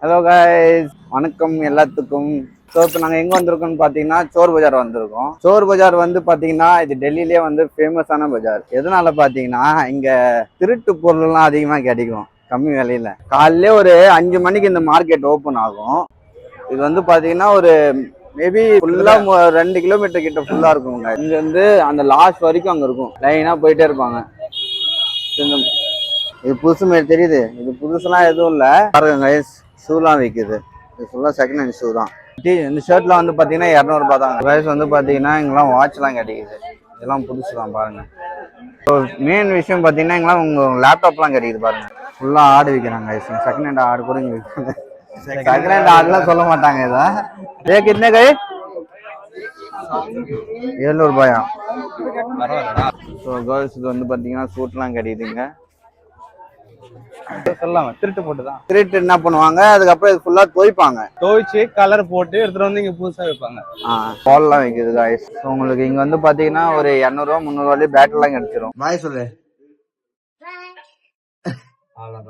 Hello guys, வணக்கம் எல்லாத்துக்கும். So இப்போ நாங்கள் எங்கே வந்திருக்கோம்னு பார்த்தீங்கன்னா சோர் பஜார் வந்திருக்கோம். சோர் பஜார் வந்து பார்த்தீங்கன்னா இது டெல்லியிலே வந்து ஃபேமஸான பஜார். எதனால பார்த்தீங்கன்னா இங்கே திருட்டு பொருள்லாம் அதிகமாக கிடைக்கும் கம்மி விலையில. காலையிலே ஒரு 5 மணிக்கு இந்த மார்க்கெட் ஓப்பன் ஆகும். இது வந்து பார்த்தீங்கன்னா ஒரு மேபி ஃபுல்லாக 2 கிலோமீட்டர் கிட்ட ஃபுல்லாக இருக்குங்க. இங்கே வந்து அந்த லாஸ்ட் வரைக்கும் அங்கே இருக்கும், லைனாக போயிட்டே இருப்பாங்க. இது புதுசு மாதிரி தெரியுது, இது புதுசுலாம் எதுவும் இல்லை. பாருங்க கைஸ், ஷூலாம் விற்குது. இது ஃபுல்லாக செகண்ட் ஹேண்ட் ஷூ தான். இந்த ஷர்ட்லாம் வந்து பார்த்தீங்கன்னா 200 ரூபா தான். கைஸ் வந்து பார்த்தீங்கன்னா இங்கெல்லாம் வாட்ச்லாம் கிடைக்குது. இதெல்லாம் புதுசு தான் பாருங்க. ஸோ மெயின் விஷயம் பார்த்தீங்கன்னா இங்கெல்லாம் உங்கள் லேப்டாப்லாம் கிடைக்குது பாருங்க. ஃபுல்லாக ஆடு விற்கிறாங்க கைஸ். செகண்ட் ஹேண்ட் ஆடு கூட இங்கே விற்கிறாங்க. செகண்ட் ஹேண்ட் ஆடுலாம் சொல்ல மாட்டாங்க. இதை என்ன கை 700 ரூபாயா? ஸோ கேர்ள்ஸ் இது வந்து பார்த்தீங்கன்னா சூட்லாம் கிடைக்குதுங்க. சொல்லலாம் திருட்டு போட்டுதான். திருட்டு என்ன பண்ணுவாங்க, அதுக்கப்புறம் இது ஃபுல்லா துவைச்சு கலர் போட்டு எடுத்துட்டு வந்து இங்க புதுசா வைப்பாங்க. பால்லாம் வைக்குது காய்ஸ். உங்களுக்கு இங்க வந்து பாத்தீங்கன்னா ஒரு 200 ரூபா 300 ரூபாய் பேட் எல்லாம் கிடைச்சிரும். பாய் சொல்லு. அவ்வளவுதான்.